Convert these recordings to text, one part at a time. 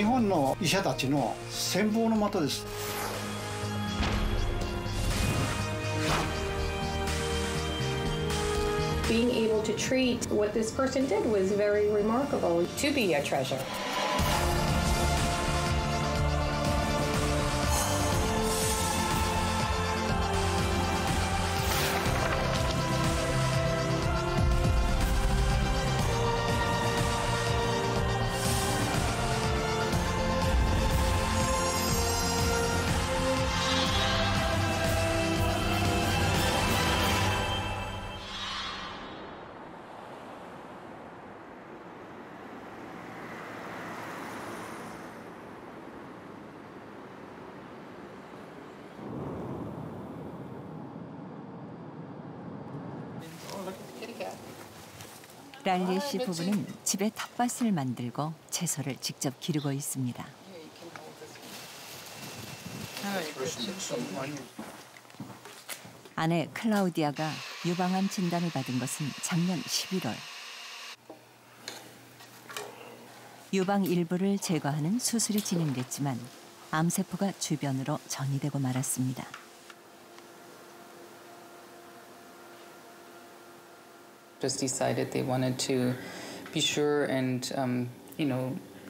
本の医者たちの羨望の的です。Being able to treat what this person did was very remarkable. To be a treasure. 랄리 씨 부부는 집에 텃밭을 만들고 채소를 직접 기르고 있습니다. 아내 클라우디아가 유방암 진단을 받은 것은 작년 11월. 유방 일부를 제거하는 수술이 진행됐지만 암세포가 주변으로 전이되고 말았습니다. Just decided they wanted to be sure and,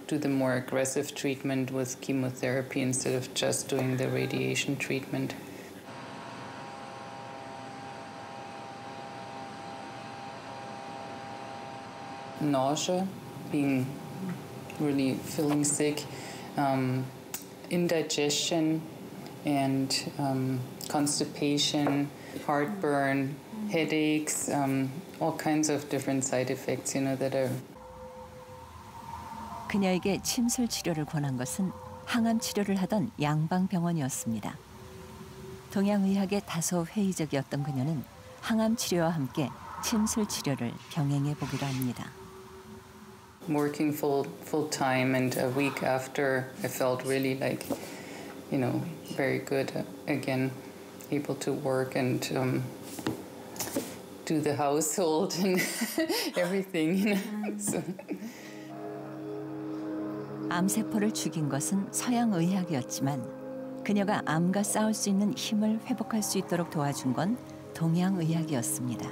do the more aggressive treatment with chemotherapy instead of just doing the radiation treatment. Nausea, feeling sick, indigestion and constipation, heartburn, headaches, all kinds of different side effects, that are. 그녀에게 침술 치료를 권한 것은 항암 치료를 하던 양방병원이었습니다. 동양의학에 다소 회의적이었던 그녀는 항암 치료와 함께 침술 치료를 병행해 보기로 합니다. Working full time, and a week after, I felt really very good again, able to work and do the household and everything. So. 암세포를 죽인 것은 서양의학이었지만 그녀가 암과 싸울 수 있는 힘을 회복할 수 있도록 도와준 건 동양의학이었습니다.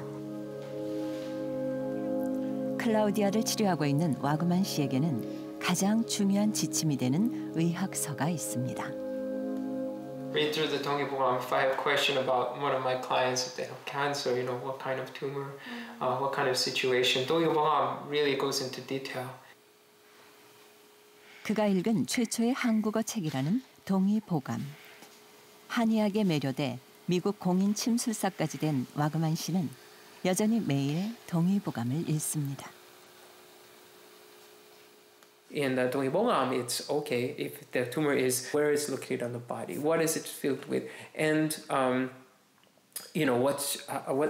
클라우디아를 치료하고 있는 와그만 씨에게는 가장 중요한 지침이 되는 의학서가 있습니다. Read through the 동의보감. If I have a question about one of my clients, if they have cancer, what kind of tumor, what kind of situation, 동의보감 really goes into detail. 그가 읽은 최초의 한국어 책이라는 동의보감. 한의학에 매료돼 미국 공인 침술사까지 된 와그만 씨는 여전히 매일 동의보감을 읽습니다. In the 동의보감, it's okay if the tumor is where it's located on the body, what is it filled with, and what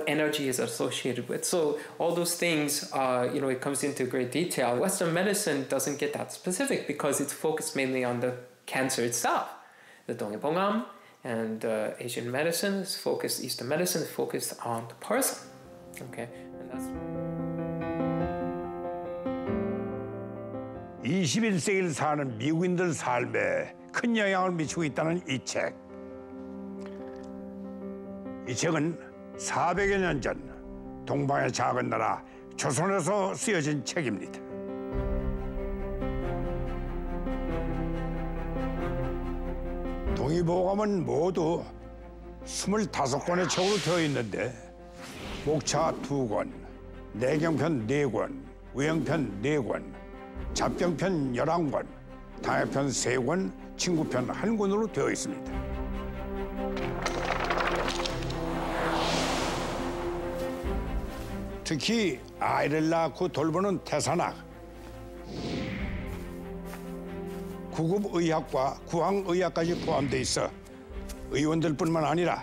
energy is associated with. So all those things, it comes into great detail. Western medicine doesn't get that specific because it's focused mainly on the cancer itself. The 동의보감 and Asian medicine is focused, Eastern medicine is focused on the person. Okay, and that's. 21세기를 사는 미국인들 삶에 큰 영향을 미치고 있다는 이 책. 이 책은 400여 년 전 동방의 작은 나라 조선에서 쓰여진 책입니다. 동의보감은 모두 25권의 책으로 되어 있는데 목차 2권, 내경편 4권, 의형편 4권, 잡경편 11권, 당해편 3권, 친구편 1권으로 되어 있습니다. 특히 아이를 낳고 돌보는 태산학, 구급의학과 구황의학까지 포함돼 있어 의원들뿐만 아니라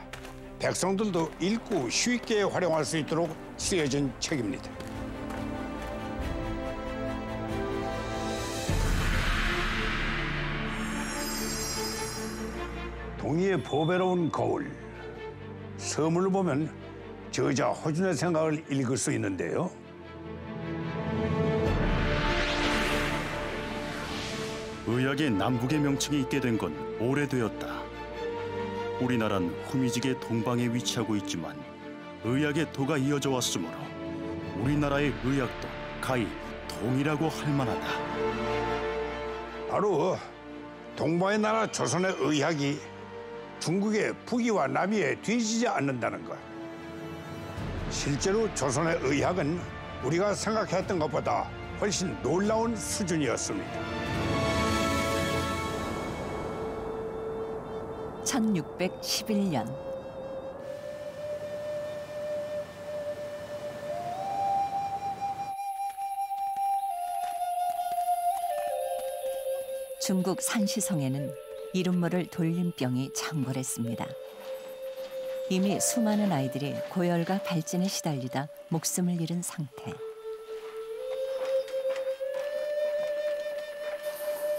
백성들도 읽고 쉽게 활용할 수 있도록 쓰여진 책입니다. 동의의 보배로운 거울. 서문을 보면 저자 허준의 생각을 읽을 수 있는데요. 의학의 남북의 명칭이 있게 된 건 오래되었다. 우리나라는 후미지게 동방에 위치하고 있지만 의학의 도가 이어져 왔으므로 우리나라의 의학도 가히 동이라고 할 만하다. 바로 동방의 나라 조선의 의학이 중국의 북위와 남위에 뒤지지 않는다는 것. 실제로 조선의 의학은 우리가 생각했던 것보다 훨씬 놀라운 수준이었습니다. 1611년 중국 산시성에는 이름 모를 돌림병이 창궐했습니다. 이미 수많은 아이들이 고열과 발진에 시달리다 목숨을 잃은 상태.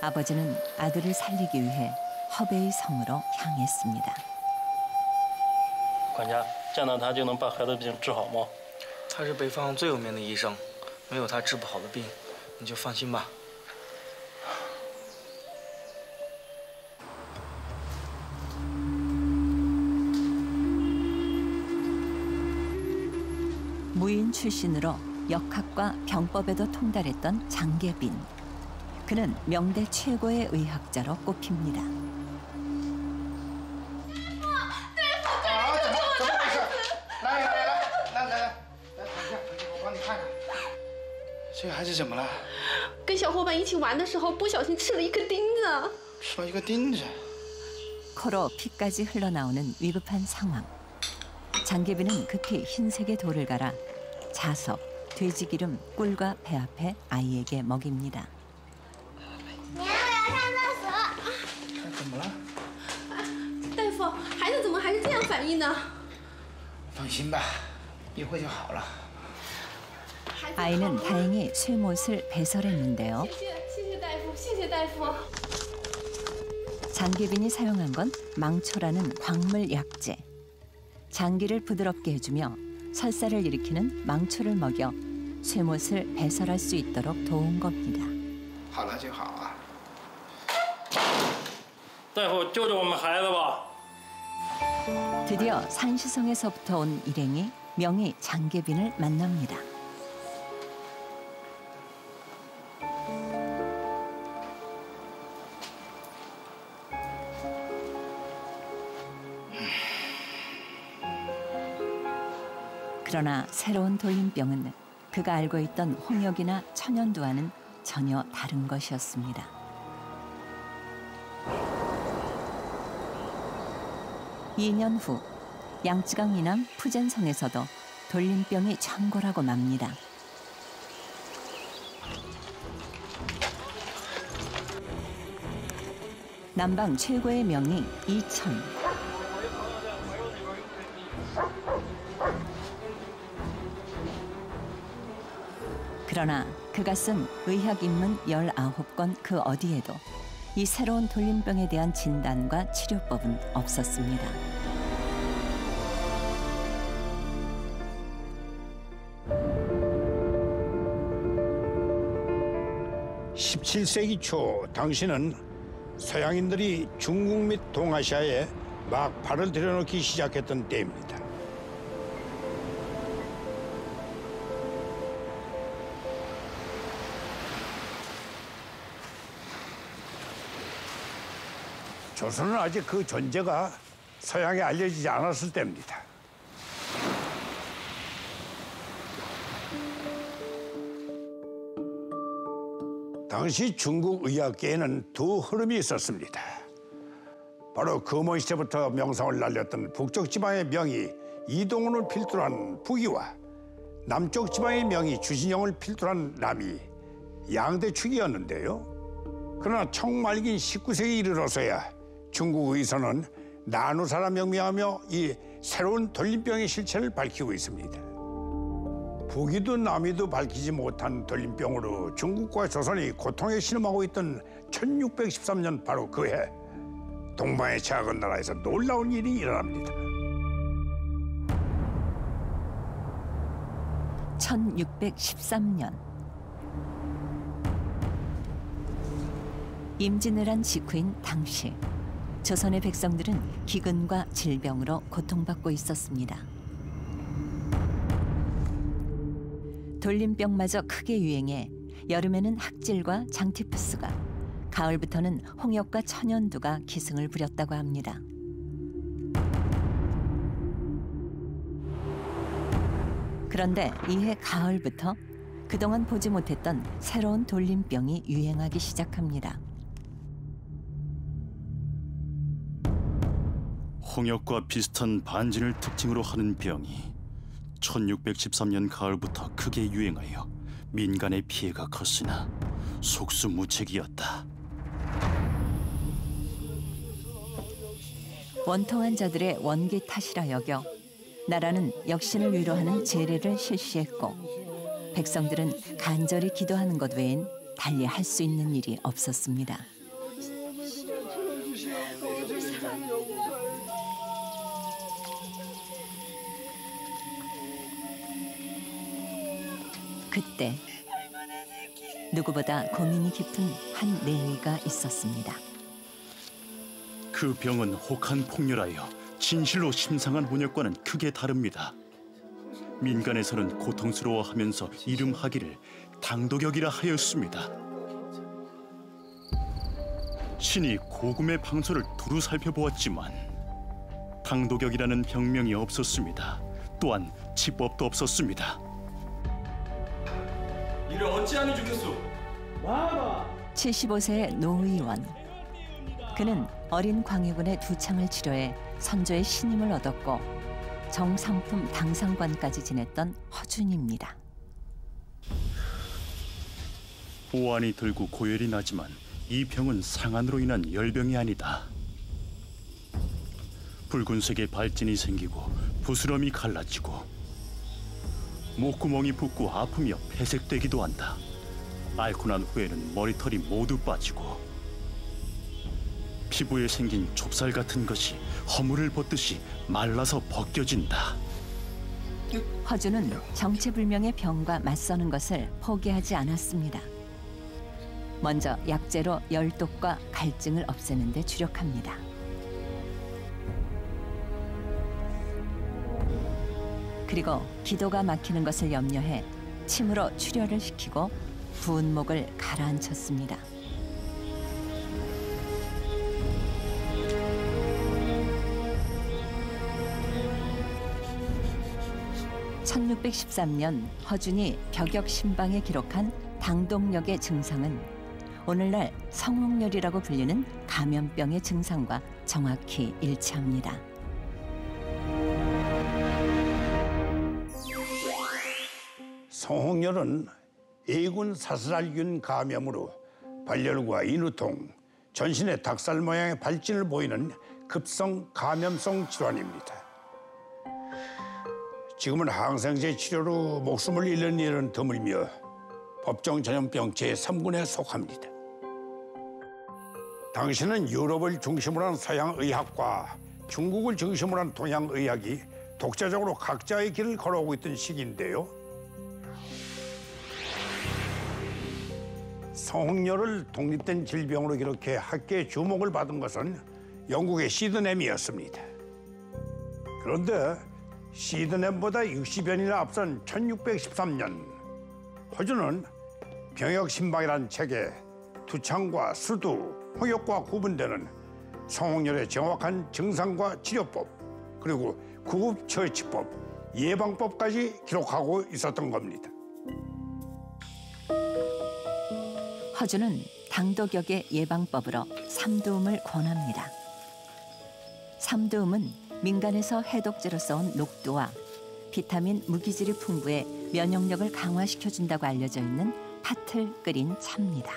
아버지는 아들을 살리기 위해 허베이 성으로 향했습니다. 管家，见到他就能把孩子病治好吗？他是北方最有名的医生，没有他治不好的病，你就放心吧。 무인 출신으로 역학과 병법에도 통달했던 장계빈. 그는 명대 최고의 의학자로 꼽힙니다. 这孩子怎么了？跟小伙伴一起玩的时候，不小心吃了一颗钉子。吃了一个钉子。 코로 피까지 흘러나오는 위급한 상황. 장계빈은 급히 흰색의 돌을 갈아 자석, 돼지기름, 꿀과 배 앞에 아이에게 먹입니다. 娘，我要上厕所。怎么了？大夫，孩子怎么还是这样反应呢？放心吧，一会就好了。 아이는 다행히 쇠못을 배설했는데요. 谢谢大夫，谢谢大夫。 장계빈이 사용한 건 망초라는 광물 약재. 장기를 부드럽게 해주며 설사를 일으키는 망초를 먹여 쇠못을 배설할 수 있도록 도운 겁니다. 好了就好啊。大夫，救救我们孩子吧！ 드디어 산시성에서부터 온 일행이 명의 장계빈을 만납니다. 그러나 새로운 돌림병은 그가 알고 있던 홍역이나 천연두와는 전혀 다른 것이었습니다. (2년) 후 양쯔강 이남 푸젠성에서도 돌림병이 창궐하고 맙니다. 남방 최고의 명의 이천. 그러나 그가 쓴 의학 입문 19권 그 어디에도 이 새로운 돌림병에 대한 진단과 치료법은 없었습니다. 17세기 초 당시는 서양인들이 중국 및 동아시아에 막 발을 들여놓기 시작했던 때입니다. 조선은 아직 그 존재가 서양에 알려지지 않았을 때입니다. 당시 중국 의학계에는 두 흐름이 있었습니다. 바로 금원 시대부터 명성을 날렸던 북쪽 지방의 명의 이동훈을 필두로 한 북위와 남쪽 지방의 명의 주신영을 필두로 한 남위, 양대 축이었는데요. 그러나 청말긴 19세기에 이르러서야 중국 의선은 나누사라 명명하며 이 새로운 돌림병의 실체를 밝히고 있습니다. 북위도 남위도 밝히지 못한 돌림병으로 중국과 조선이 고통에 신음하고 있던 1613년 바로 그 해 동방의 작은 나라에서 놀라운 일이 일어납니다. 1613년 임진왜란 직후인 당시 조선의 백성들은 기근과 질병으로 고통받고 있었습니다. 돌림병마저 크게 유행해 여름에는 학질과 장티푸스가, 가을부터는 홍역과 천연두가 기승을 부렸다고 합니다. 그런데 이해 가을부터 그동안 보지 못했던 새로운 돌림병이 유행하기 시작합니다. 홍역과 비슷한 반진을 특징으로 하는 병이 1613년 가을부터 크게 유행하여 민간의 피해가 컸으나 속수무책이었다. 원통한 자들의 원기 탓이라 여겨 나라는 역신을 위로하는 제례를 실시했고, 백성들은 간절히 기도하는 것 외엔 달리 할 수 있는 일이 없었습니다. 그때 누구보다 고민이 깊은 한 내의가 있었습니다. 그 병은 혹한 폭렬하여 진실로 심상한 혼역과는 크게 다릅니다. 민간에서는 고통스러워하면서 이름하기를 당도격이라 하였습니다. 신이 고금의 방소를 두루 살펴보았지만 당도격이라는 병명이 없었습니다. 또한 치법도 없었습니다. 이를 어찌하니 죽겠소? 75세의 노의원. 그는 어린 광해군의 두 창을 치료해 선조의 신임을 얻었고 정상품 당상관까지 지냈던 허준입니다. 오한이 들고 고열이 나지만 이 병은 상한으로 인한 열병이 아니다. 붉은색의 발진이 생기고 부스럼이 갈라지고 목구멍이 붓고 아프며 폐색되기도 한다. 앓고 난 후에는 머리털이 모두 빠지고 피부에 생긴 좁쌀 같은 것이 허물을 벗듯이 말라서 벗겨진다. 허준은 정체불명의 병과 맞서는 것을 포기하지 않았습니다. 먼저 약재로 열독과 갈증을 없애는 데 주력합니다. 그리고 기도가 막히는 것을 염려해 침으로 출혈을 시키고 부은 목을 가라앉혔습니다. (1613년) 허준이 벽역신방에 기록한 당독역의 증상은 오늘날 성홍열이라고 불리는 감염병의 증상과 정확히 일치합니다. 성홍열은 A군 사슬알균 감염으로 발열과 인후통, 전신에 닭살 모양의 발진을 보이는 급성 감염성 질환입니다. 지금은 항생제 치료로 목숨을 잃는 일은 드물며 법정 전염병 제3군에 속합니다. 당시는 유럽을 중심으로 한 서양의학과 중국을 중심으로 한 동양의학이 독자적으로 각자의 길을 걸어오고 있던 시기인데요. 성홍열을 독립된 질병으로 기록해 학계의 주목을 받은 것은 영국의 시드넴이었습니다. 그런데 시드넴보다 60여 년이나 앞선 1613년 허준은 병역신방이라는 책에 두창과 수두, 홍역과 구분되는 성홍열의 정확한 증상과 치료법, 그리고 구급처치법, 예방법까지 기록하고 있었던 겁니다. 허준은 당독역의 예방법으로 삼두음을 권합니다. 삼두음은 민간에서 해독제로 써온 녹두와 비타민 무기질이 풍부해 면역력을 강화시켜준다고 알려져 있는 팥을 끓인 차입니다.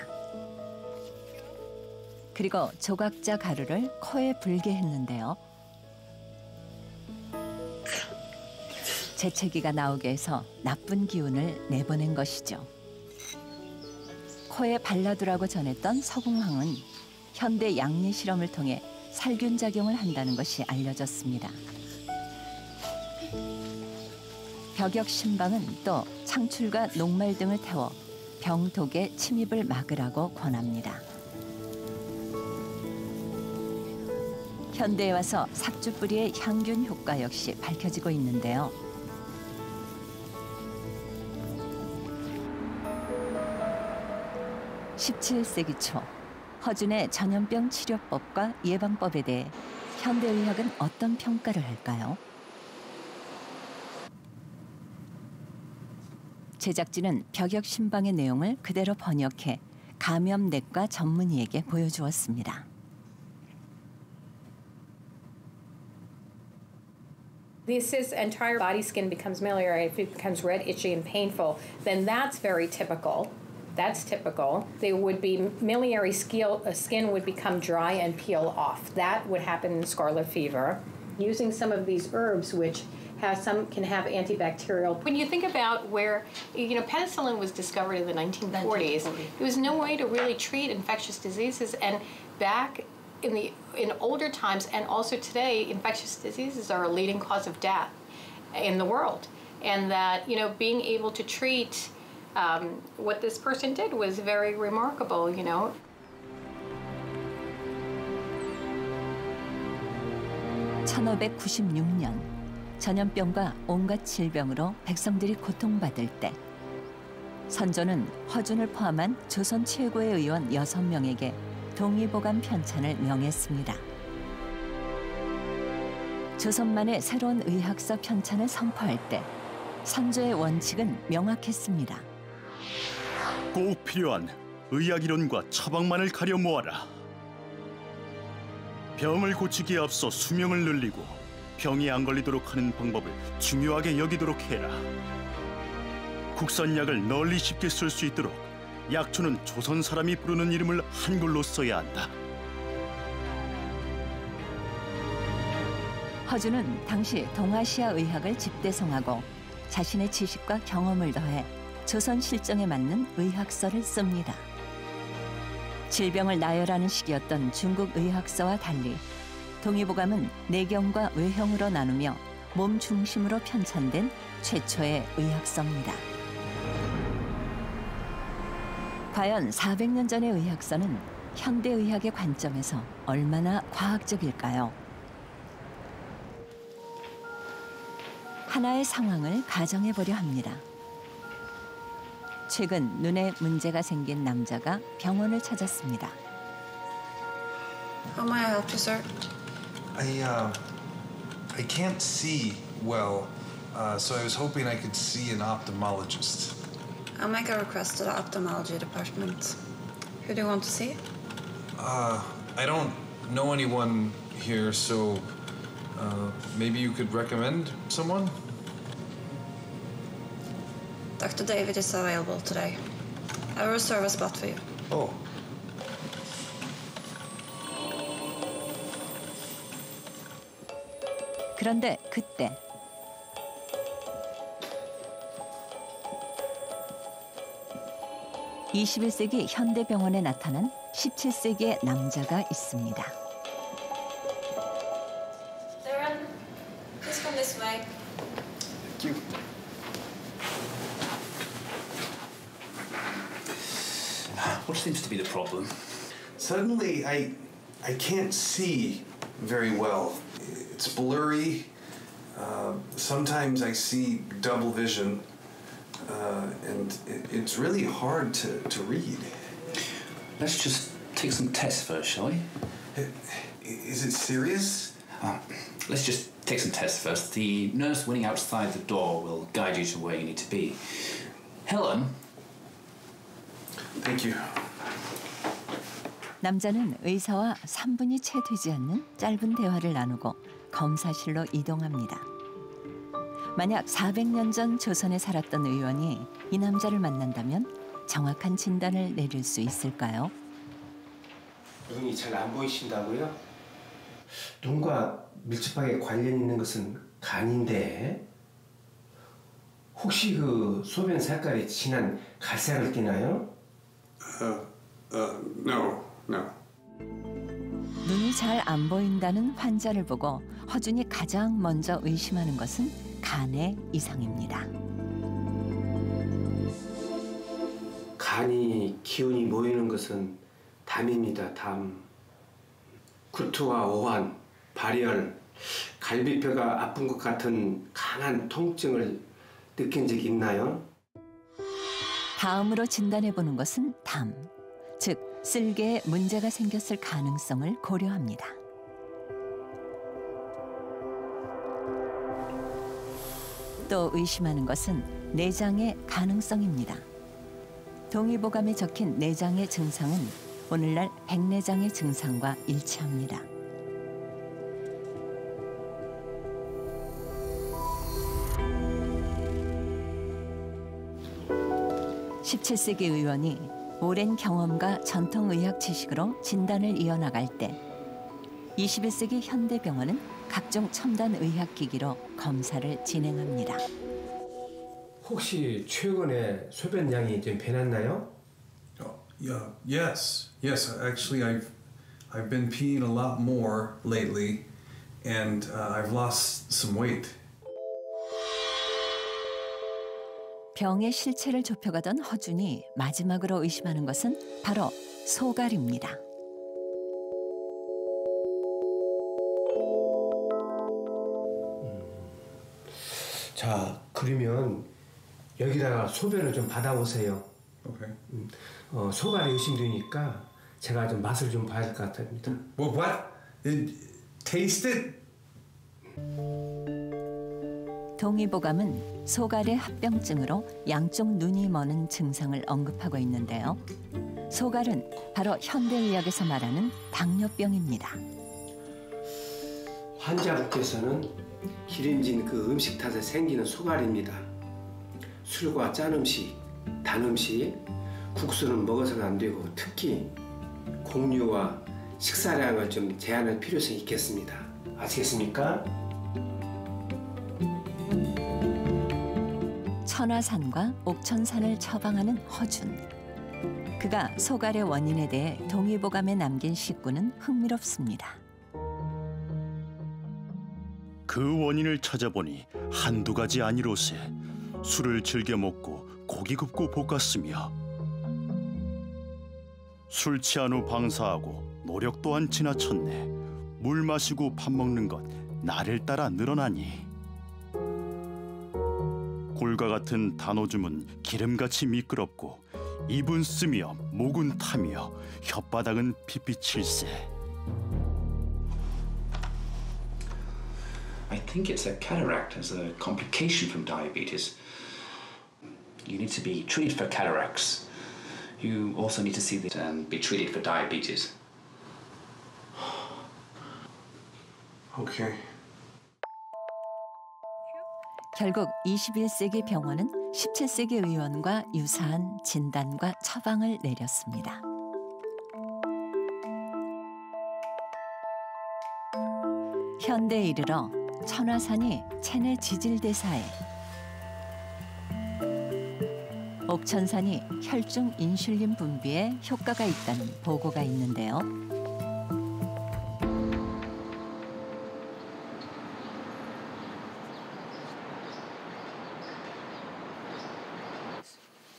그리고 조각자 가루를 코에 불게 했는데요. 재채기가 나오게 해서 나쁜 기운을 내보낸 것이죠. 코에 발라두라고 전했던 서궁황은 현대 양리 실험을 통해 살균 작용을 한다는 것이 알려졌습니다. 벽역신방은 또 창출과 녹말 등을 태워 병독의 침입을 막으라고 권합니다. 현대에 와서 삭주 뿌리의 향균 효과 역시 밝혀지고 있는데요. (17세기) 초 허준의 전염병 치료법과 예방법에 대해 현대의학은 어떤 평가를 할까요? 제작진은 벽역 신방의 내용을 그대로 번역해 감염내과 전문의에게 보여주었습니다. This is entire body skin becomes miliary. If it becomes red, itchy, and painful, then that's very typical. That's typical. There would be miliary skin would become dry and peel off. That would happen in scarlet fever. Using some of these herbs, which can have antibacterial. When you think about where, penicillin was discovered in the 1940s, there was no way to really treat infectious diseases, and back in older times and also today, infectious diseases are a leading cause of death in the world, and that being able to treat what this person did was very remarkable. 1596년 전염병과 온갖 질병으로 백성들이 고통받을 때 선조는 허준을 포함한 조선 최고의 의원 6명에게 동의보감 편찬을 명했습니다. 조선만의 새로운 의학서 편찬을 선포할 때 선조의 원칙은 명확했습니다. 꼭 필요한 의학이론과 처방만을 가려 모아라. 병을 고치기에 앞서 수명을 늘리고 병이 안 걸리도록 하는 방법을 중요하게 여기도록 해라. 국산약을 널리 쉽게 쓸 수 있도록 약초는 조선 사람이 부르는 이름을 한글로 써야 한다. 허준은 당시 동아시아 의학을 집대성하고 자신의 지식과 경험을 더해 조선 실정에 맞는 의학서를 씁니다. 질병을 나열하는 시기였던 중국 의학서와 달리 동의보감은 내경과 외형으로 나누며 몸 중심으로 편찬된 최초의 의학서입니다. 과연 400년 전의 의학서는 현대의학의 관점에서 얼마나 과학적일까요? 하나의 상황을 가정해보려 합니다. 최근 눈에 문제가 생긴 남자가 병원을 찾았습니다. How may I help you, sir? I can't see well, so I was hoping I could see an ophthalmologist. I'll make a request to the ophthalmology department. Who do you want to see? I don't know anyone here, so maybe you could recommend someone? Dr. David is available today. I will reserve a spot for you. Oh. 그런데 그때 (21세기) 현대병원에 나타난 17세기의 남자가 있습니다. Darren, please come this way. Thank you. What seems to be the problem? Suddenly, I can't see very well. It's blurry. Sometimes I see double vision, and it's really hard to read. Let's just take some tests first, shall we? Is it serious? Let's just take some tests first. The nurse waiting outside the door will guide you to where you need to be. Helen? Thank you. 남자는 의사와 3분이 채 되지 않는 짧은 대화를 나누고 검사실로 이동합니다. 만약 400년 전 조선에 살았던 의원이 이 남자를 만난다면 정확한 진단을 내릴 수 있을까요? 눈이 잘 안 보이신다고요? 눈과 밀접하게 관련 있는 것은 간인데 혹시 그 소변 색깔이 진한 갈색을 띠나요? No. 눈이 잘 안 보인다는 환자를 보고 허준이 가장 먼저 의심하는 것은 간의 이상입니다. 간이 기운이 모이는 것은 담입니다. 담. 구토와 오한, 발열, 갈비뼈가 아픈 것 같은 강한 통증을 느낀 적이 있나요? 다음으로 진단해보는 것은 담, 즉 쓸개에 문제가 생겼을 가능성을 고려합니다. 또 의심하는 것은 내장의 가능성입니다. 동의보감에 적힌 내장의 증상은 오늘날 백내장의 증상과 일치합니다. 17세기 의원이 오랜 경험과 전통의학 지식으로 진단을 이어나갈 때 21세기 현대병원은 각종 첨단 의학기기로 검사를 진행합니다. 혹시 최근에 소변량이 좀 변했나요? Yes. Actually, I've been peeing a lot more lately, and I've lost some weight. 병의 실체를 좁혀가던 허준이 마지막으로 의심하는 것은 바로 소갈입니다. 자, 그러면 여기다가 소변을 좀 받아오세요. Okay. 소갈이 의심되니까 제가 좀 맛을 좀 봐야 할 것 같습니다. What? Taste it? 동의보감은 소갈의 합병증으로 양쪽 눈이 머는 증상을 언급하고 있는데요. 소갈은 바로 현대의학에서 말하는 당뇨병입니다. 환자분께서는 기름진 그 음식 탓에 생기는 소갈입니다. 술과 짠 음식, 단 음식, 국수는 먹어서는 안 되고 특히 공유와 식사량을 좀 제한할 필요성이 있겠습니다. 아시겠습니까? 천화산과 옥천산을 처방하는 허준. 그가 소갈의 원인에 대해 동의보감에 남긴 식구는 흥미롭습니다. 그 원인을 찾아보니 한두 가지 아니로세. 술을 즐겨 먹고 고기 굽고 볶았으며 술 취한 후 방사하고 노력 또한 지나쳤네. 물 마시고 밥 먹는 것 날을 따라 늘어나니 골과 같은 단오줌은 기름같이 미끄럽고 입은 쓰며 목은 타며 혓바닥은 핏빛일세. I think it's a cataract as a complication from diabetes. You need to be treated for cataracts. You also need to see this and be treated for diabetes. Okay. 결국 21세기 병원은 17세기 의원과 유사한 진단과 처방을 내렸습니다. 현대에 이르러 천화산이 체내 지질대사에, 옥천산이 혈중 인슐린 분비에 효과가 있다는 보고가 있는데요.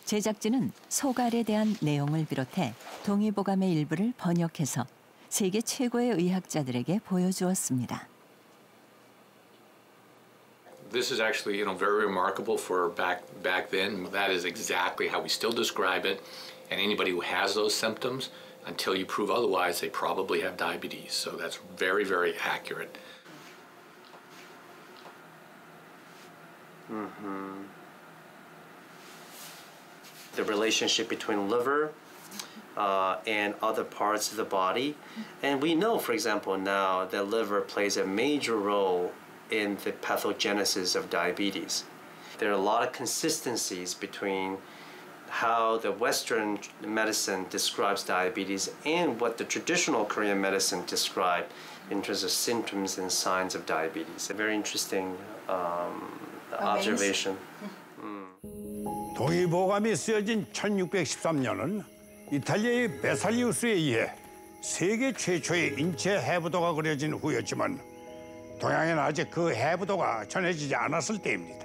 제작진은 소갈에 대한 내용을 비롯해 동의보감의 일부를 번역해서 세계 최고의 의학자들에게 보여주었습니다. This is actually, very remarkable for back then. That is exactly how we still describe it. And anybody who has those symptoms, until you prove otherwise, they probably have diabetes. So that's very, very accurate. The relationship between liver and other parts of the body. And we know, for example, now that liver plays a major role in the pathogenesis of diabetes. There are a lot of consistencies between how the Western medicine describes diabetes and what the traditional Korean medicine described in terms of symptoms and signs of diabetes. A very interesting observation. 동의보감이 쓰여진 1613년은 이탈리아의 베살리우스에 의해 세계 최초의 인체 해부도가 그려진 후였지만 동양에는 아직 그 해부도가 전해지지 않았을 때입니다.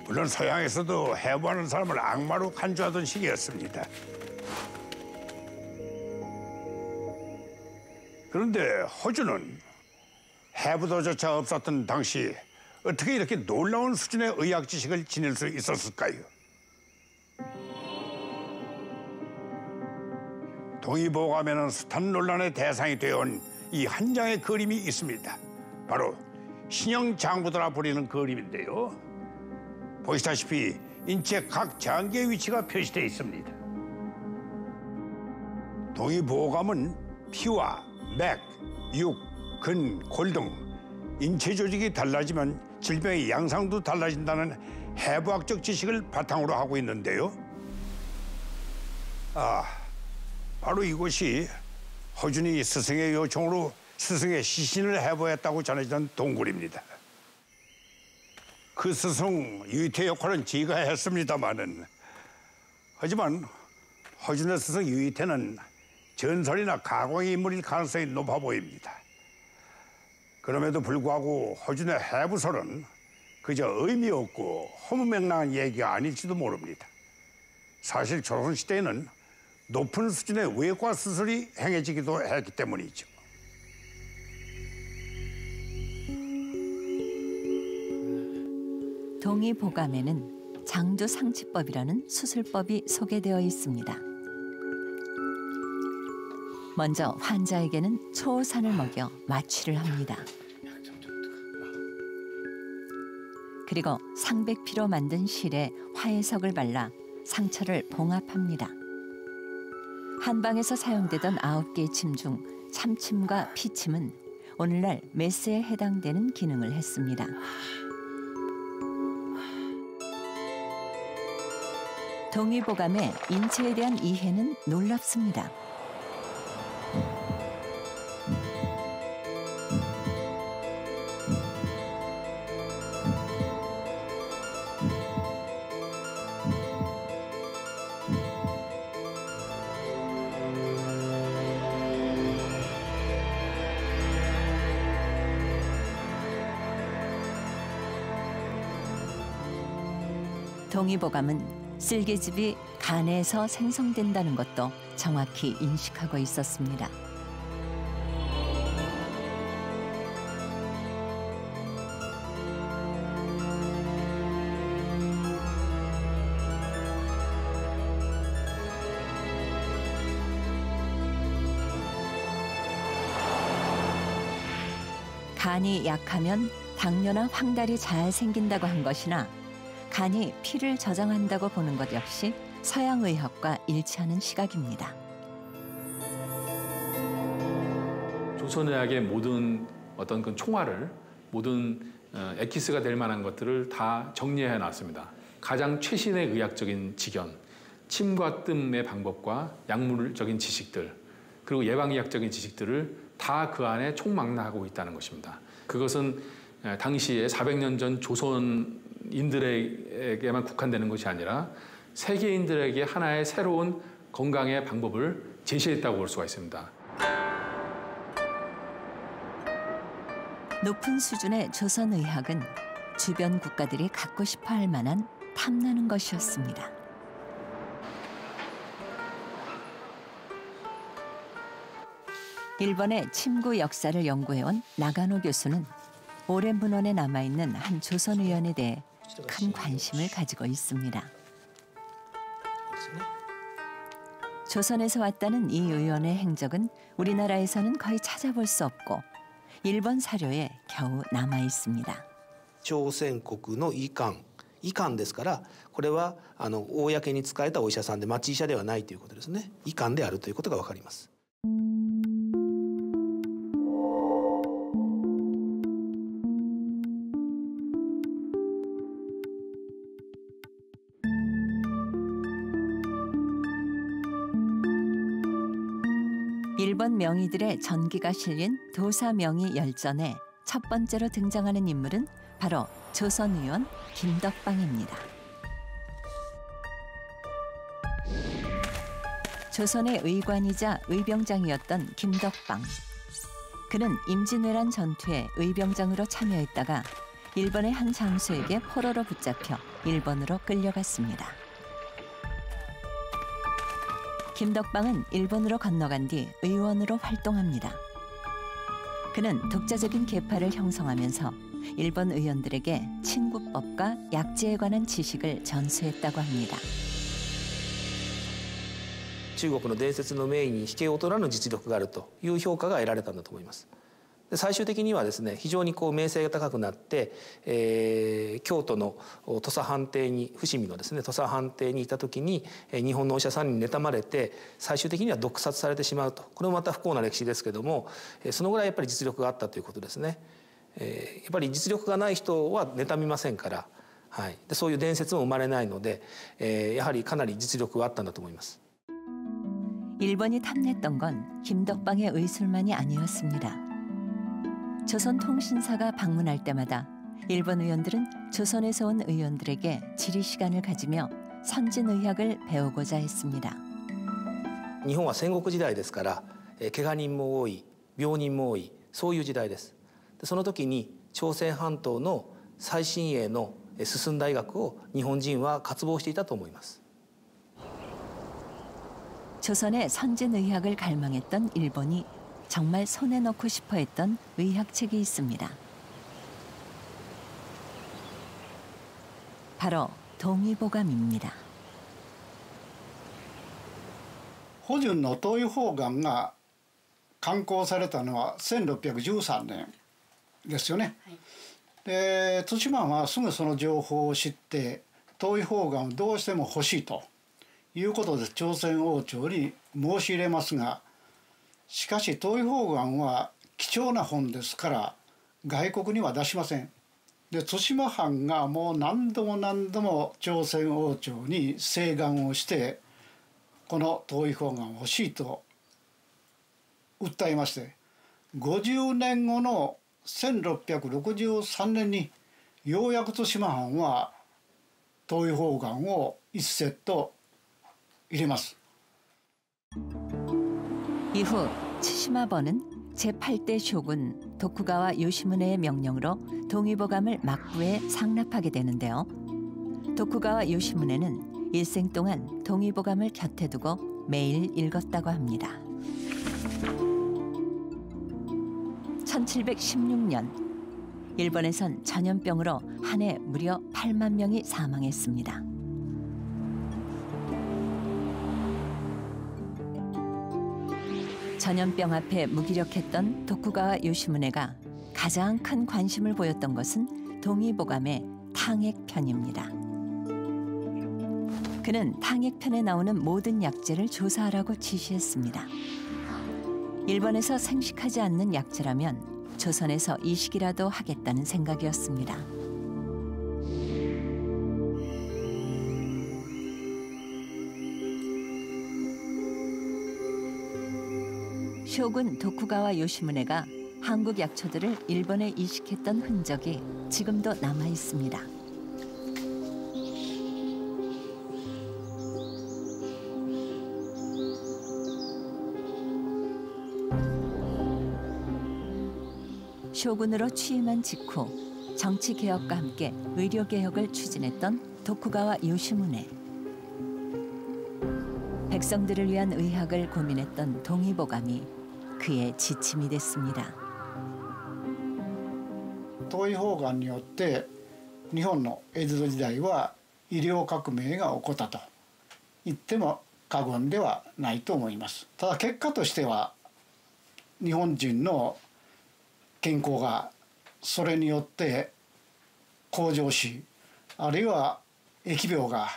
물론 서양에서도 해부하는 사람을 악마로 간주하던 시기였습니다. 그런데 허준은 해부도조차 없었던 당시 어떻게 이렇게 놀라운 수준의 의학 지식을 지닐 수 있었을까요? 동의보감에는 숱한 논란의 대상이 되어온 이 한 장의 그림이 있습니다. 바로 신형장부도라 불리는 그림인데요. 보시다시피 인체 각 장기의 위치가 표시되어 있습니다. 동의보감은 피와 맥, 육, 근, 골 등 인체 조직이 달라지면 질병의 양상도 달라진다는 해부학적 지식을 바탕으로 하고 있는데요. 바로 이곳이 허준이 스승의 요청으로 스승의 시신을 해부했다고 전해지는 동굴입니다. 그 스승 유이태 역할은 제가 했습니다마는 하지만 허준의 스승 유이태는 전설이나 가공의 인물일 가능성이 높아 보입니다. 그럼에도 불구하고 허준의 해부설은 그저 의미 없고 허무맹랑한 얘기가 아닐지도 모릅니다. 사실 조선시대에는 높은 수준의 외과 수술이 행해지기도 했기 때문이죠. 동의보감에는 장두상치법이라는 수술법이 소개되어 있습니다. 먼저 환자에게는 초산을 먹여 마취를 합니다. 그리고 상백피로 만든 실에 화해석을 발라 상처를 봉합합니다. 한방에서 사용되던 9개의 침 중 참침과 피침은 오늘날 메스에 해당되는 기능을 했습니다. 동의보감의 인체에 대한 이해는 놀랍습니다. 동의보감은 쓸개즙이 간에서 생성된다는 것도 정확히 인식하고 있었습니다. 간이 약하면 당뇨나 황달이 잘 생긴다고 한 것이나 간이 피를 저장한다고 보는 것 역시 서양의학과 일치하는 시각입니다. 조선의학의 모든 어떤 그 총알을 모든 엑기스가 될 만한 것들을 다 정리해 놨습니다. 가장 최신의 의학적인 지견, 침과 뜸의 방법과 약물적인 지식들, 그리고 예방의학적인 지식들을 다 그 안에 총망라하고 있다는 것입니다. 그것은 당시에 400년 전 조선인들에게만 국한되는 것이 아니라 세계인들에게 하나의 새로운 건강의 방법을 제시했다고 볼 수가 있습니다. 높은 수준의 조선의학은 주변 국가들이 갖고 싶어 할 만한 탐나는 것이었습니다. 일본의 침구 역사를 연구해온 나가노 교수는 오랜 문헌에 남아있는 한 조선의원에 대해 큰 관심을 가지고 있습니다. 조선에서 왔다는 이 의원의 행적은 우리나라에서는 거의 찾아볼 수 없고 일본 사료에 겨우 남아 있습니다. 朝鮮国の医官ですから、これは公に仕えたお医者さんで町医者ではないということですね。医官であるということがわかります。 일본 명의들의 전기가 실린 도사명의 열전에 첫 번째로 등장하는 인물은 바로 조선의원 김덕방입니다. 조선의 의관이자 의병장이었던 김덕방. 그는 임진왜란 전투에 의병장으로 참여했다가 일본의 한 장수에게 포로로 붙잡혀 일본으로 끌려갔습니다. 김덕방은 일본으로 건너간 뒤 의원으로 활동합니다. 그는 독자적인 계파를 형성하면서 일본 의원들에게 친구법과 약제에 관한 지식을 전수했다고 합니다. 中国の伝説の名医に引けを取らぬ実力があるという評価が得られたんだと思います。で最終的にはですね、非常に名声が高くなって、京都の土佐藩邸に伏見のですね土佐藩邸にいた時に日本のお医者さんに妬まれて最終的には毒殺されてしまうと、これもまた不幸な歴史ですけども、そのぐらいやっぱり実力があったということですね。やっぱり実力がない人は妬みませんから、はい、でそういう伝説も生まれないので、やはりかなり実力があったんだと思います。 일본이 탐냈던 건 김덕방의 의술만이 아니었습니다. 조선통신사가 방문할 때마다 일본 의원들은 조선에서 온 의원들에게 지리 시간을 가지며 선진의학을 배우고자 했습니다. 日本は戦国時代ですから、怪我人も多い、病人も多い、そういう時代です。でその時に朝鮮半島の最新鋭の進んだ医学を日本人は渇望していたと思います。 조선의 선진의학을 갈망했던 일본이 정말 손에 넣고 싶어 했던 의학책이 있습니다. 바로 동의보감입니다. 保順の東医法眼が刊行されたのは1613年ですよね。はい、で対馬はすぐその情報を知って東医法眼をどうしても欲しいということで朝鮮王朝に申し入れますが、しかし東医法眼は貴重な本ですから外国には出しません。で対馬藩がもう何度も朝鮮王朝に請願をしてこの東医法眼を欲しいと訴えまして、50年後の1663年にようやく対馬藩は東医法眼を1セット入れます。 이후 츠시마번은 제8대 쇼군 도쿠가와 요시무네의 명령으로 동의보감을 막부에 상납하게 되는데요. 도쿠가와 요시무네는 일생 동안 동의보감을 곁에 두고 매일 읽었다고 합니다. 1716년 일본에선 전염병으로 한 해 무려 8만 명이 사망했습니다. 전염병 앞에 무기력했던 도쿠가와 요시무네가 가장 큰 관심을 보였던 것은 동의보감의 탕액편입니다. 그는 탕액편에 나오는 모든 약재를 조사하라고 지시했습니다. 일본에서 생식하지 않는 약재라면 조선에서 이식이라도 하겠다는 생각이었습니다. 쇼군 도쿠가와 요시무네가 한국 약초들을 일본에 이식했던 흔적이 지금도 남아 있습니다. 쇼군으로 취임한 직후 정치 개혁과 함께 의료 개혁을 추진했던 도쿠가와 요시무네. 백성들을 위한 의학을 고민했던 동의보감이 그의 지침이 됐습니다. 東医法眼によって日本の江戸時代は医療革命が起こったと言っても過言ではないと思います。ただ結果としては日本人の健康がそれによって向上し、あるいは疫病が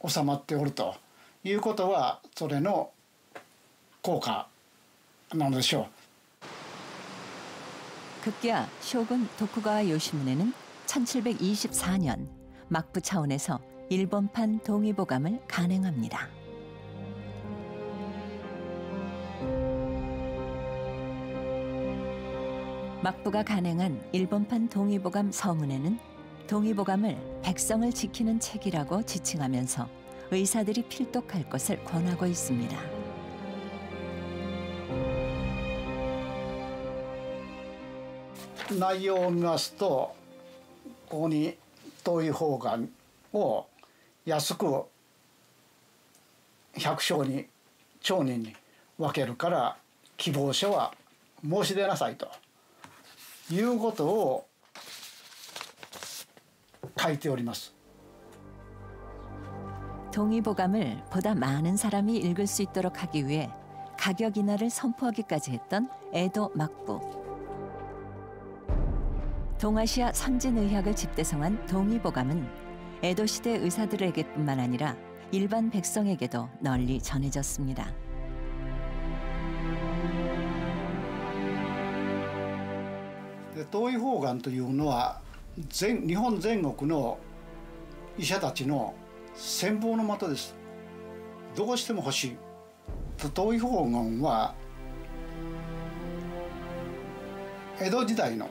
収まっておるということはそれの効果なのでしょう。 급기야 쇼군 도쿠가와 요시무네는 1724년 막부 차원에서 일본판 동의보감을 간행합니다. 막부가 간행한 일본판 동의보감 서문에는 동의보감을 백성을 지키는 책이라고 지칭하면서 의사들이 필독할 것을 권하고 있습니다. 내용を見ますと、ここに東医法眼を安く100床に町人に分けるから希望者は申し出なさいということを書いております。 동의보감을 보다 많은 사람이 읽을 수 있도록 하기 위해 가격 인하를 선포하기까지 했던 에도 막부. 동아시아 선진의학을 집대성한 동의보감은 에도 시대 의사들에게뿐만 아니라 일반 백성에게도 널리 전해졌습니다. 東医法眼というのは日本全国の医者たちの羨望の的です。どうしても欲しい。東医法眼は江戸時代の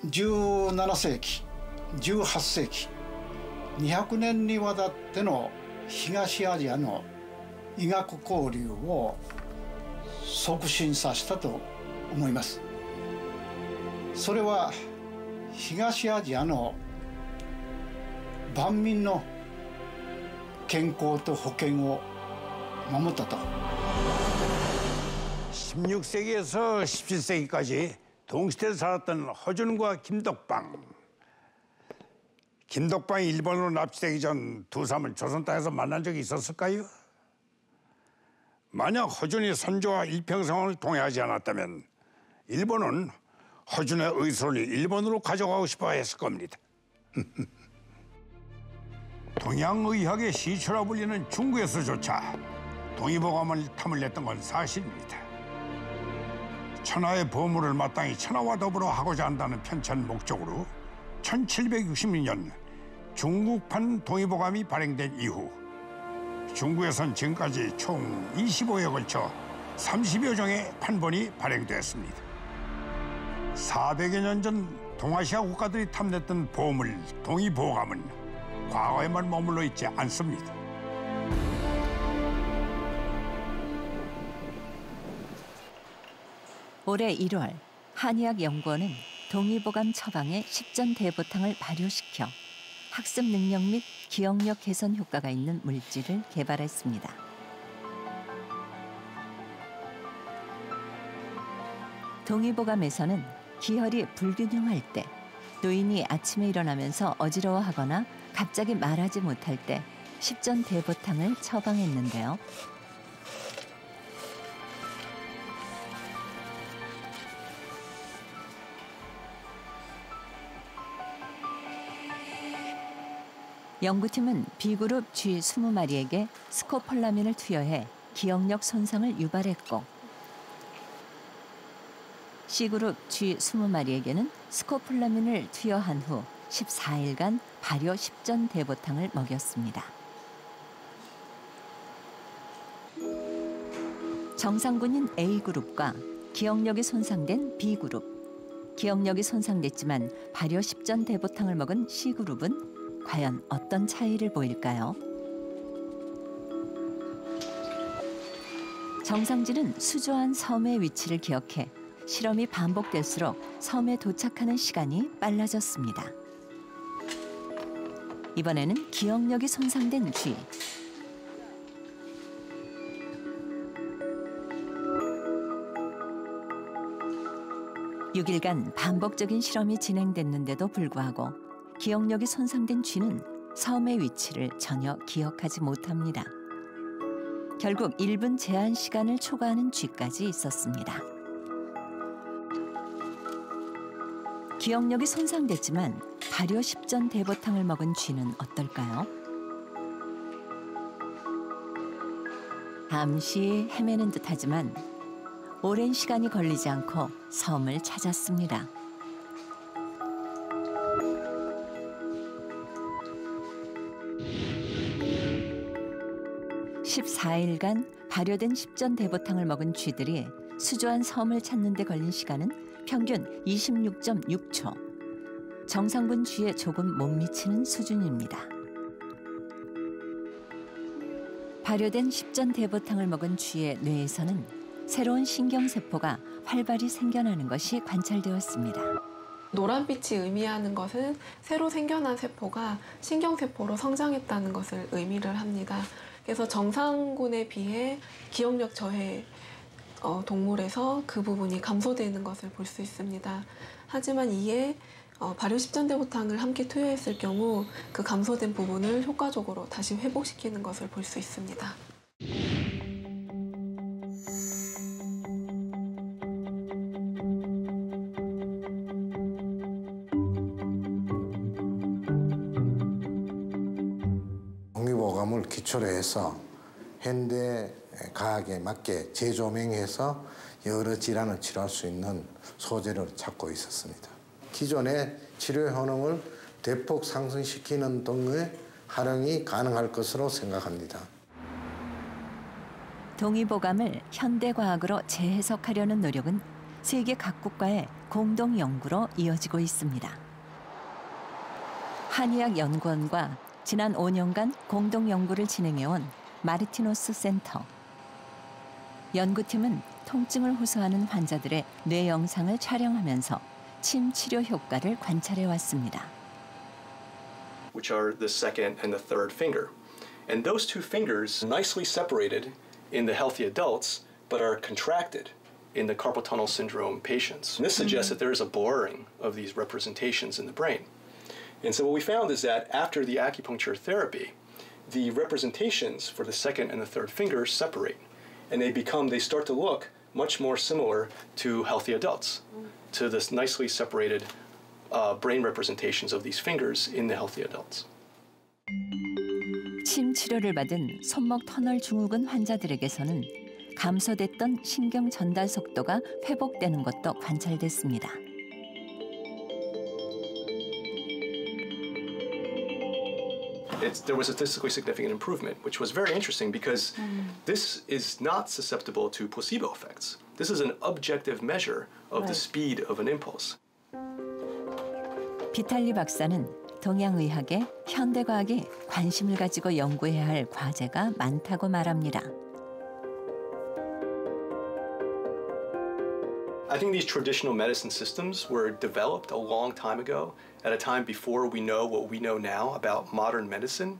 17世紀18世紀200年にわたっての東アジアの医学交流を促進させたと思います。それは東アジアの万民の健康と保険を守ったと。 16세기에서 17세기까지 동시대에 살았던 허준과 김덕방. 김덕방이 일본으로 납치되기 전 두 사람은 조선 땅에서 만난 적이 있었을까요? 만약 허준이 선조와 일평생을 동의하지 않았다면 일본은 허준의 의술을 일본으로 가져가고 싶어 했을 겁니다. 동양의학의 시초라 불리는 중국에서조차 동의보감을 탐을 냈던 건 사실입니다. 천하의 보물을 마땅히 천하와 더불어 하고자 한다는 편찬 목적으로 1766년 중국판 동의보감이 발행된 이후 중국에선 지금까지 총 25회에 걸쳐 30여 종의 판본이 발행되었습니다. 400여 년 전 동아시아 국가들이 탐냈던 보물 동의보감은 과거에만 머물러 있지 않습니다. 올해 1월 한의학연구원은 동의보감 처방의 십전대보탕을 발효시켜 학습 능력 및 기억력 개선 효과가 있는 물질을 개발했습니다. 동의보감에서는 기혈이 불균형할 때, 노인이 아침에 일어나면서 어지러워하거나 갑자기 말하지 못할 때 십전대보탕을 처방했는데요. 연구팀은 B그룹 쥐 20마리에게 스코폴라민을 투여해 기억력 손상을 유발했고 C그룹 쥐 20마리에게는 스코폴라민을 투여한 후 14일간 발효 십전대보탕을 먹였습니다. 정상군인 A그룹과 기억력이 손상된 B그룹, 기억력이 손상됐지만 발효 십전대보탕을 먹은 C그룹은 과연 어떤 차이를 보일까요? 정상진은 수조한 섬의 위치를 기억해 실험이 반복될수록 섬에 도착하는 시간이 빨라졌습니다. 이번에는 기억력이 손상된 쥐. (6일간) 반복적인 실험이 진행됐는데도 불구하고 기억력이 손상된 쥐는 섬의 위치를 전혀 기억하지 못합니다. 결국 1분 제한 시간을 초과하는 쥐까지 있었습니다. 기억력이 손상됐지만 발효 십전대보탕을 먹은 쥐는 어떨까요? 잠시 헤매는 듯하지만 오랜 시간이 걸리지 않고 섬을 찾았습니다. 14일간 발효된 십전대보탕을 먹은 쥐들이 수조한 섬을 찾는 데 걸린 시간은 평균 26.6초. 정상분 쥐에 조금 못 미치는 수준입니다. 발효된 십전대보탕을 먹은 쥐의 뇌에서는 새로운 신경세포가 활발히 생겨나는 것이 관찰되었습니다. 노란빛이 의미하는 것은 새로 생겨난 세포가 신경세포로 성장했다는 것을 의미를 합니다. 그래서 정상군에 비해 기억력 저해 동물에서 그 부분이 감소되는 것을 볼 수 있습니다. 하지만 이에 발효 10전대 보탕을 함께 투여했을 경우 그 감소된 부분을 효과적으로 다시 회복시키는 것을 볼 수 있습니다. 동의보감을 기초로 해서 현대 과학에 맞게 재조명해서 여러 질환을 치료할 수 있는 소재를 찾고 있었습니다. 기존의 치료 효능을 대폭 상승시키는 등의 활용이 가능할 것으로 생각합니다. 동의보감을 현대과학으로 재해석하려는 노력은 세계 각국과의 공동 연구로 이어지고 있습니다. 한의학연구원과 지난 5년간 공동 연구를 진행해온 마르티노스 센터. 연구팀은 통증을 호소하는 환자들의 뇌 영상을 촬영하면서 침 치료 효과를 관찰해 왔습니다. Which are the second and the third finger. And those two fingers nicely separated in the healthy adults, but are contracted in the carpal tunnel syndrome patients. And this suggests that there is a blurring of these representations in the brain. And so what we found is that after the acupuncture therapy, the representations for the second and the third fingers separate, and they start to look much more similar to healthy adults, to this nicely separated brain representations of these fingers in the healthy adults. 침 치료를 받은 손목 터널 증후군 환자들에게서는 감소됐던 신경 전달 속도가 회복되는 것도 관찰됐습니다. There was a statistically significant improvement, which was very interesting because this is not susceptible to placebo effects. This is an objective measure of the speed of an impulse. 비탈리 박사는 동양의학에 현대과학이 관심을 가지고 연구해야 할 과제가 많다고 말합니다. I think these traditional medicine systems were developed a long time ago, at a time before we know what we know now about modern medicine.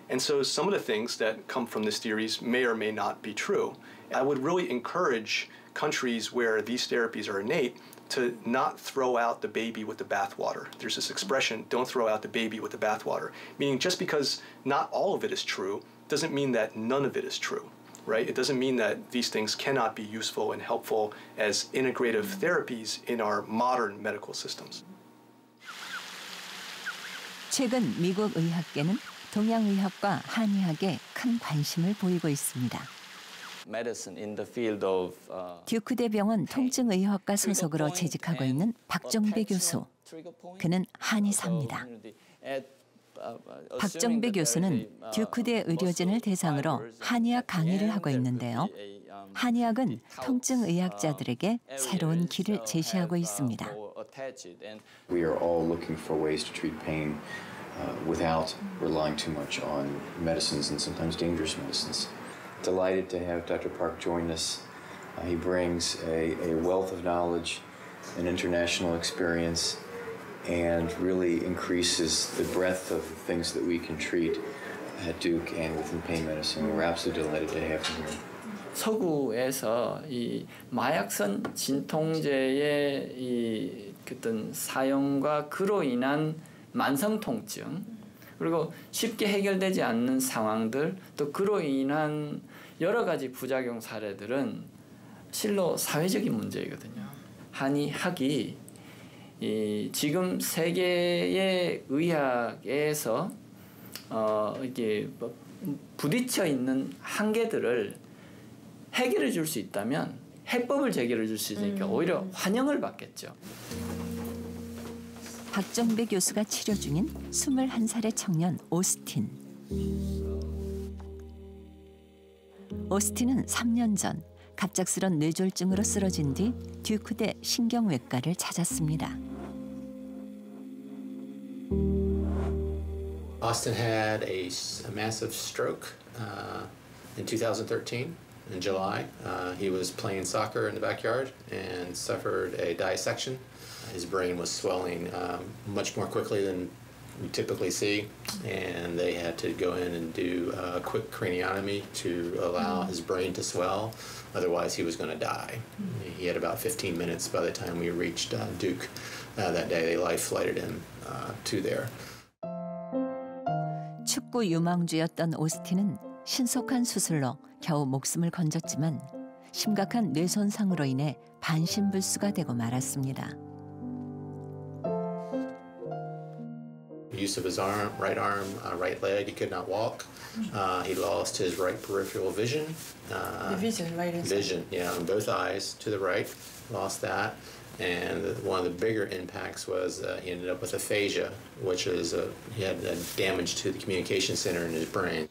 And so some of the things that come from this theories may or may not be true. I would really encourage countries where these therapies are innate to not throw out the baby with the bathwater. There's this expression, don't throw out the baby with the bathwater, meaning just because not all of it is true doesn't mean that none of it is true. Right? It doesn't mean that these things cannot be useful and helpful as integrative therapies in our modern medical systems. 최근 미국 의학계는 동양의학과 한의학에 큰 관심을 보이고 있습니다. 듀크대 병원 통증의학과 소속으로 재직하고 있는 박정배 교수. 그는 한의사입니다. 박정배 교수는 듀크대 의료진을 대상으로 한의학 강의를 하고 있는데요. 한의학은 통증의학자들에게 새로운 길을 제시하고 있습니다. We are all looking for ways to treat pain without relying too much on medicines and sometimes dangerous medicines. Delighted to have Dr. Park join us. He brings a wealth of knowledge, an international experience, and really increases the breadth of things that we can treat at Duke and within pain medicine. We're absolutely delighted to have him here. 서구에서 이 마약성 진통제의 이 어떤 사용과 그로 인한 만성 통증 그리고 쉽게 해결되지 않는 상황들 또 그로 인한 여러 가지 부작용 사례들은 실로 사회적인 문제이거든요. 한의학이 지금 세계의 의학에서 이게 부딪혀 있는 한계들을 해결해 줄 수 있다면 해법을 제기해 줄 수 있으니까 오히려 환영을 받겠죠. 박정배 교수가 치료 중인 21살의 청년 오스틴. 오스틴은 3년 전 갑작스런 뇌졸중으로 쓰러진 뒤 듀크대 신경외과를 찾았습니다. Austin had a massive stroke in 2013 in July. He was playing soccer in the backyard and suffered a dissection. His brain was swelling much more quickly than we typically see, and they had to go in and do a quick craniotomy to allow his brain to swell. Otherwise, he was going to die. He had about 15 minutes by the time we reached Duke that day. They life-flighted him to there. 축구 유망주였던 오스틴은 신속한 수술로 겨우 목숨을 건졌지만 심각한 뇌 손상으로 인해 반신불수가 되고 말았습니다. Use of his right arm, right leg, he could not walk. He lost his right peripheral vision. The vision, right? Vision, yeah, on both eyes to the right, lost that. And one of the bigger impacts was he ended up with aphasia, which is he had damage to the communication center in his brain.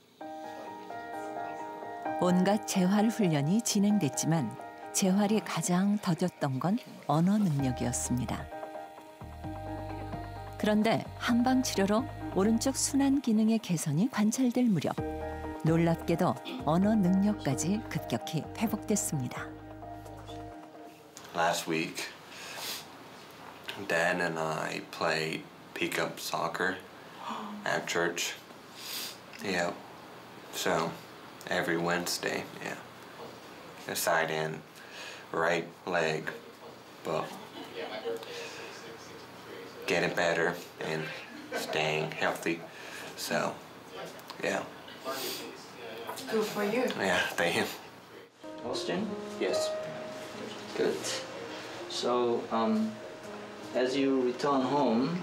온갖 재활 훈련이 진행됐지만 재활이 가장 더뎠던 건 언어 능력이었습니다. 그런데 한방 치료로 오른쪽 순환 기능의 개선이 관찰될 무렵 놀랍게도 언어 능력까지 급격히 회복됐습니다. Last week, Dad and I played pickup soccer at church. Yeah, so every Wednesday, yeah. The side in, right leg, but getting better and staying healthy. So, yeah. Good for you. Yeah, thank you. Austin? Yes. Good. So, as you return home,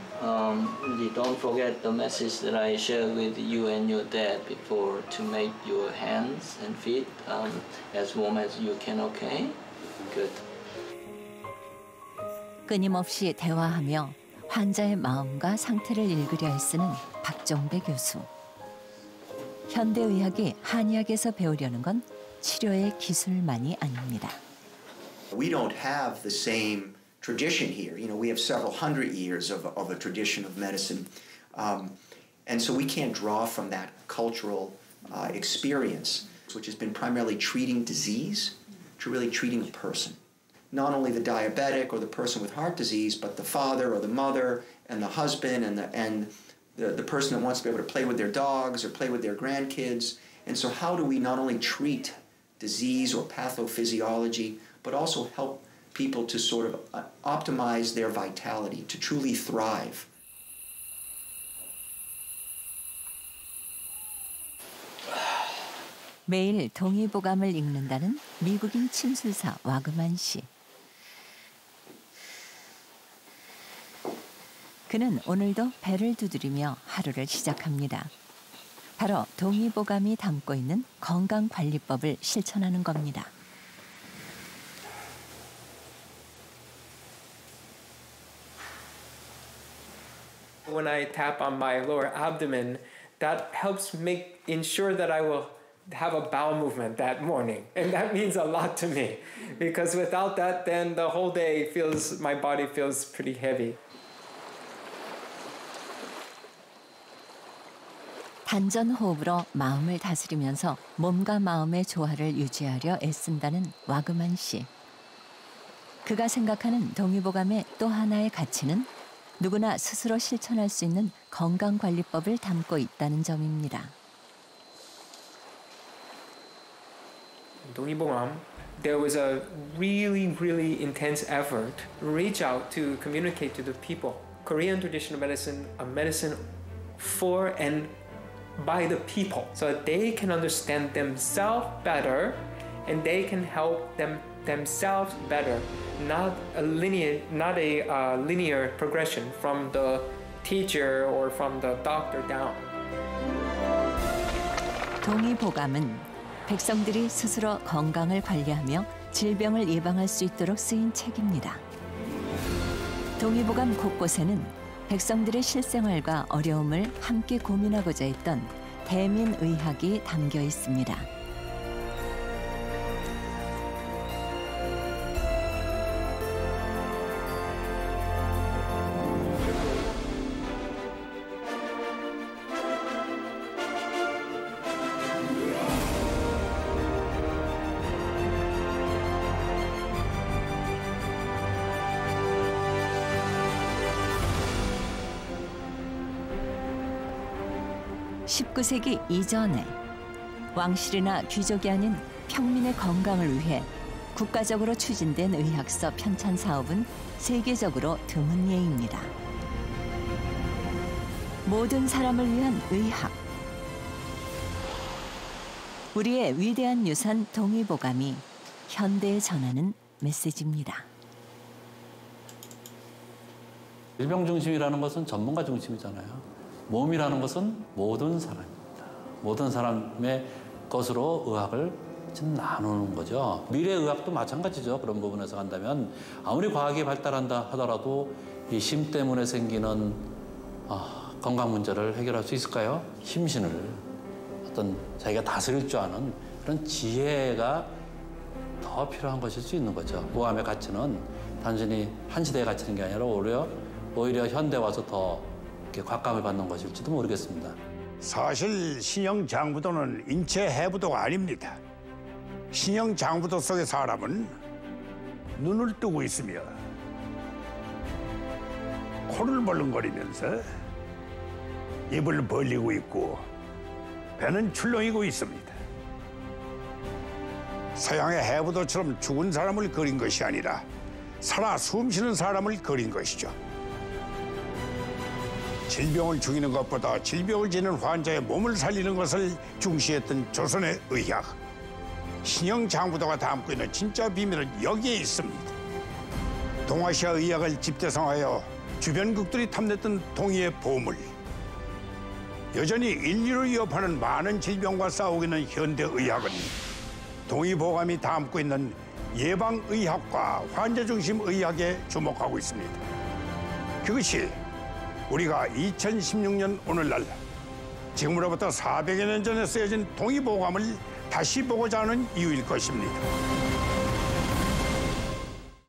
really don't forget the message that I shared with you and your dad before to make your hands and feet as warm as you can, okay? Good. 끊임없이 대화하며 환자의 마음과 상태를 읽으려 애쓰는 박정배 교수. 현대의학이 한의학에서 배우려는 건 치료의 기술만이 아닙니다. We don't have the same tradition here. You know, we have several hundred years of a tradition of medicine. And so we can't draw from that cultural experience, which has been primarily treating disease, to really treating a person. Not only the diabetic or the person with heart disease, but the father or the mother and the husband and the person that wants to be able to play with their dogs or play with their grandkids. And so how do we not only treat disease or pathophysiology, but also help people to sort of optimize their vitality, to truly thrive? 매일 동의보감을 읽는다는 미국인 침술사 와그만 씨. 그는 오늘도 배를 두드리며 하루를 시작합니다. 바로 동의보감이 담고 있는 건강관리법을 실천하는 겁니다. When I tap on my lower abdomen, that helps ensure that I will have a bowel movement that morning. And that means a lot to me because without that, then the whole day my body feels pretty heavy. 단전 호흡으로 마음을 다스리면서 몸과 마음의 조화를 유지하려 애쓴다는 와그만 씨. 그가 생각하는 동의보감의 또 하나의 가치는 누구나 스스로 실천할 수 있는 건강관리법을 담고 있다는 점입니다. 동의보감, there was a really, really intense effort to reach out to communicate to the people. Korean traditional medicine, a medicine for and by the people, so that they can understand themselves better and they can help themselves better. Not a linear progression from the teacher or from the doctor down. 동의보감은 백성들이 스스로 건강을 관리하며 질병을 예방할 수 있도록 쓰인 책입니다. 동의보감 곳곳에는 백성들의 실생활과 어려움을 함께 고민하고자 했던 대민의학이 담겨 있습니다. 19세기 이전에 왕실이나 귀족이 아닌 평민의 건강을 위해 국가적으로 추진된 의학서 편찬 사업은 세계적으로 드문 예입니다. 모든 사람을 위한 의학. 우리의 위대한 유산 동의보감이 현대에 전하는 메시지입니다. 질병 중심이라는 것은 전문가 중심이잖아요. 몸이라는 것은 모든 사람입니다. 모든 사람의 것으로 의학을 지금 나누는 거죠. 미래의학도 마찬가지죠. 그런 부분에서 간다면 아무리 과학이 발달한다 하더라도 이 심 때문에 생기는 건강 문제를 해결할 수 있을까요? 심신을 어떤 자기가 다스릴 줄 아는 그런 지혜가 더 필요한 것일 수 있는 거죠. 보감의 가치는 단순히 한 시대에 갇히는 게 아니라 오히려 현대 와서 더 이렇게 곽감을 받는 것일지도 모르겠습니다. 사실 신형 장부도는 인체 해부도가 아닙니다. 신형 장부도 속의 사람은 눈을 뜨고 있으며 코를 벌렁거리면서 입을 벌리고 있고 배는 출렁이고 있습니다. 서양의 해부도처럼 죽은 사람을 그린 것이 아니라 살아 숨쉬는 사람을 그린 것이죠. 질병을 죽이는 것보다 질병을 지닌 환자의 몸을 살리는 것을 중시했던 조선의 의학. 신형 장부도가 담고 있는 진짜 비밀은 여기에 있습니다. 동아시아 의학을 집대성하여 주변국들이 탐냈던 동의의 보물. 여전히 인류를 위협하는 많은 질병과 싸우고 있는 현대 의학은 동의보감이 담고 있는 예방의학과 환자중심 의학에 주목하고 있습니다. 그것이 우리가 2016년 오늘날 지금으로부터 400여 년 전에 쓰여진 동의보감을 다시 보고자 하는 이유일 것입니다.